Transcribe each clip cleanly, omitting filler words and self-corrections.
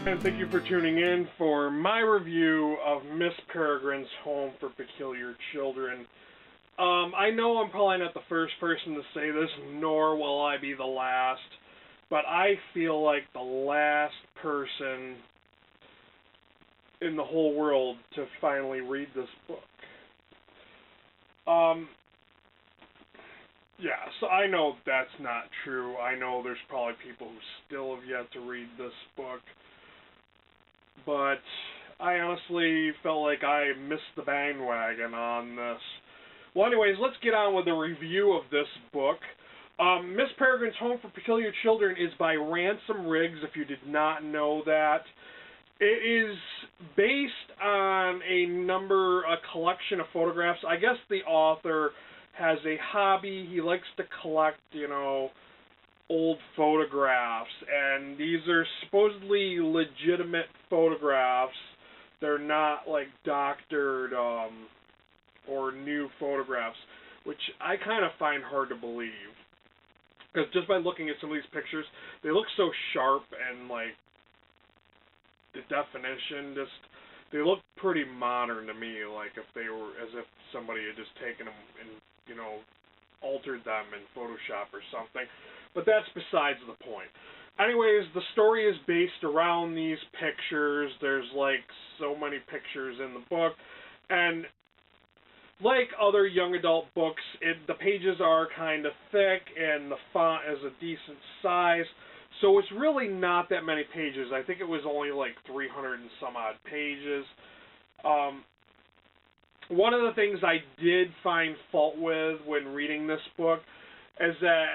And thank you for tuning in for my review of Miss Peregrine's Home for Peculiar Children. I know I'm probably not the first person to say this, nor will I be the last, but I feel like the last person in the whole world to finally read this book. Yeah, so I know that's not true. I know there's probably people who still have yet to read this book. But I honestly felt like I missed the bandwagon on this. Well, anyways, let's get on with the review of this book. Miss Peregrine's Home for Peculiar Children is by Ransom Riggs, if you did not know that. It is based on a collection of photographs. I guess the author has a hobby. He likes to collect, old photographs, and these are supposedly legitimate photographs. They're not like doctored or new photographs, which I kind of find hard to believe, because just by looking at some of these pictures, they look so sharp, and like the definition, they look pretty modern to me, like if they were, as if somebody had just taken them and altered them in Photoshop or something. But that's besides the point. Anyways, the story is based around these pictures. There's like so many pictures in the book, and like other young adult books, the pages are kind of thick and the font is a decent size, so it's really not that many pages. I think it was only like 300 and some odd pages. One of the things I did find fault with when reading this book is that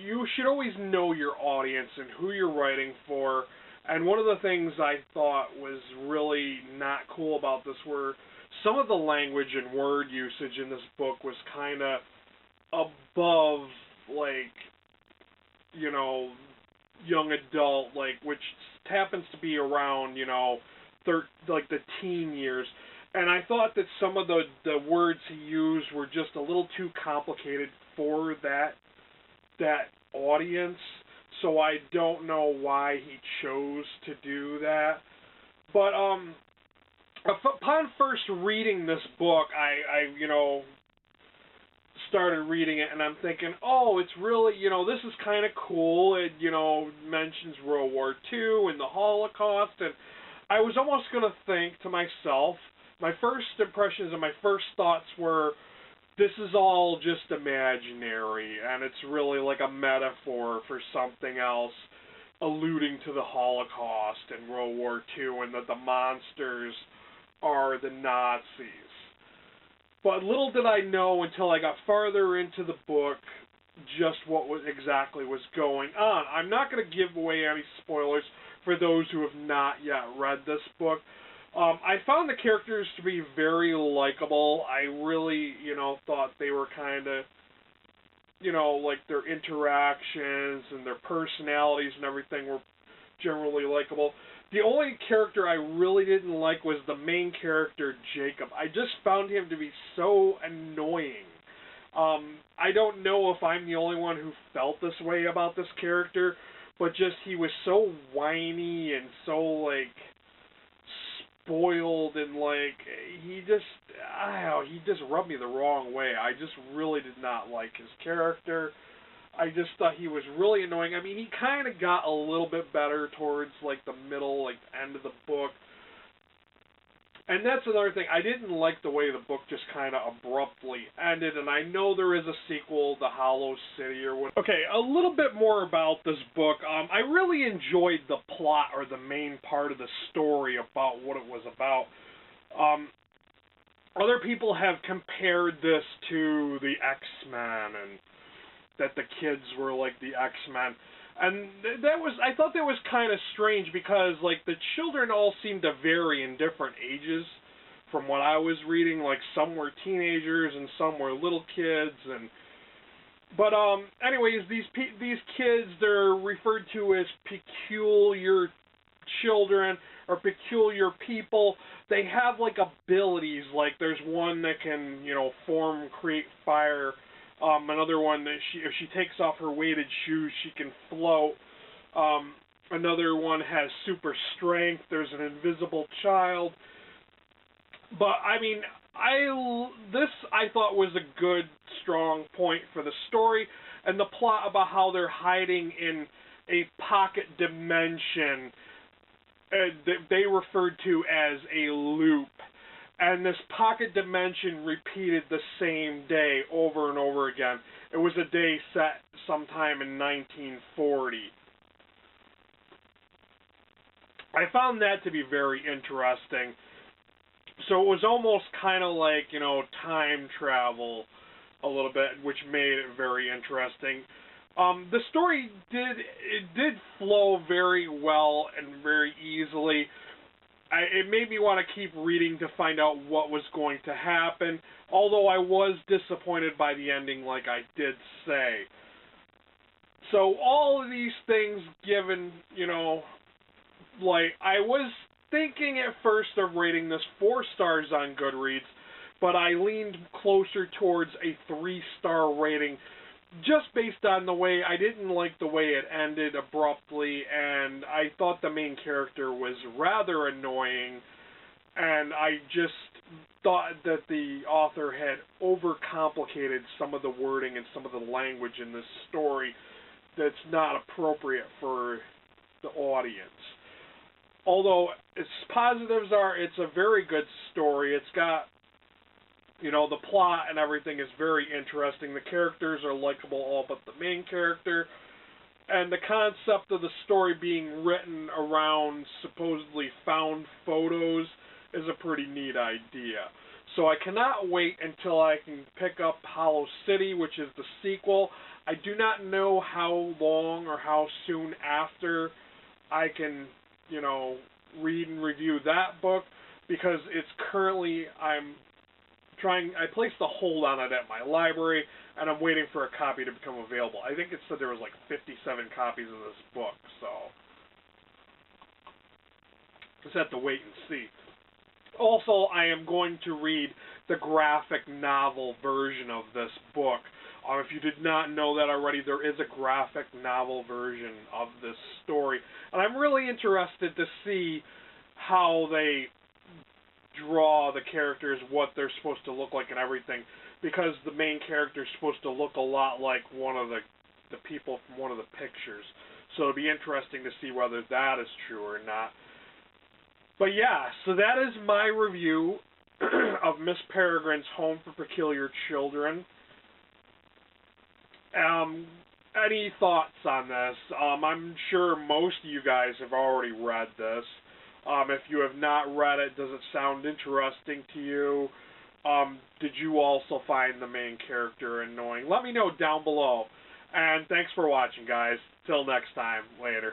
you should always know your audience and who you're writing for. And one of the things I thought was really not cool about this were some of the language and word usage in this book was kind of above, like, young adult, like, which happens to be around, like the teen years. And I thought that some of the words he used were just a little too complicated for that audience. So I don't know why he chose to do that. But upon first reading this book, I started reading it, and I'm thinking, oh, it's really, this is kind of cool. It, mentions World War II and the Holocaust, and I was almost going to think to myself, my first impressions and my first thoughts were, this is all just imaginary, and it's really like a metaphor for something else, alluding to the Holocaust and World War II, and that the monsters are the Nazis. But little did I know until I got farther into the book just what exactly was going on. I'm not going to give away any spoilers for those who have not yet read this book. I found the characters to be very likable. I really, thought they were kind of, like their interactions and their personalities and everything were generally likable. The only character I really didn't like was the main character, Jacob. I just found him to be so annoying. I don't know if I'm the only one who felt this way about this character, but just he was so whiny and so, like, spoiled, and like he just rubbed me the wrong way. I just really did not like his character. I just thought he was really annoying. I mean, he kind of got a little bit better towards like the middle, like end of the book. And that's another thing. I didn't like the way the book just kind of abruptly ended, and I know there is a sequel, The Hollow City, or what. Okay, a little bit more about this book. I really enjoyed the plot, or the main part of the story about what it was about. Other people have compared this to the X-Men, and that the kids were like the X-Men. And I thought that was kind of strange, because like the children all seemed to vary in different ages from what I was reading. Like some were teenagers and some were little kids, but anyways, these kids, they're referred to as peculiar children or peculiar people. They have like abilities, like there's one that can, create fire. Another one that if she takes off her weighted shoes, she can float. Another one has super strength. There's an invisible child. But I mean, I thought was a good, strong point for the story and the plot about how they're hiding in a pocket dimension that they referred to as a loop. And this pocket dimension repeated the same day over and over again. It was a day set sometime in 1940. I found that to be very interesting. So it was almost kind of like, time travel a little bit, which made it very interesting. The story did flow very well and very easily. It made me want to keep reading to find out what was going to happen, although I was disappointed by the ending, like I did say. So all of these things given, like, I was thinking at first of rating this 4 stars on Goodreads, but I leaned closer towards a 3-star rating just based on the way I didn't like the way it ended abruptly, and I thought the main character was rather annoying, and I just thought that the author had overcomplicated some of the wording and some of the language in this story that's not appropriate for the audience. Although its positives are, it's a very good story. It's got, the plot and everything is very interesting. The characters are likable, all but the main character. And the concept of the story being written around supposedly found photos is a pretty neat idea. So I cannot wait until I can pick up Hollow City, which is the sequel. I do not know how long or how soon after I can, read and review that book, because it's currently, I placed a hold on it at my library, and I'm waiting for a copy to become available. I think it said there was like 57 copies of this book, so just have to wait and see. Also, I am going to read the graphic novel version of this book. If you did not know that already, there is a graphic novel version of this story. And I'm really interested to see how they draw the characters, what they're supposed to look like and everything. Because the main character is supposed to look a lot like one of the people from one of the pictures. So it'll be interesting to see whether that is true or not. But yeah, so that is my review of Miss Peregrine's Home for Peculiar Children. Any thoughts on this? I'm sure most of you guys have already read this. If you have not read it, does it sound interesting to you? Did you also find the main character annoying? Let me know down below. And thanks for watching, guys. Till next time. Later.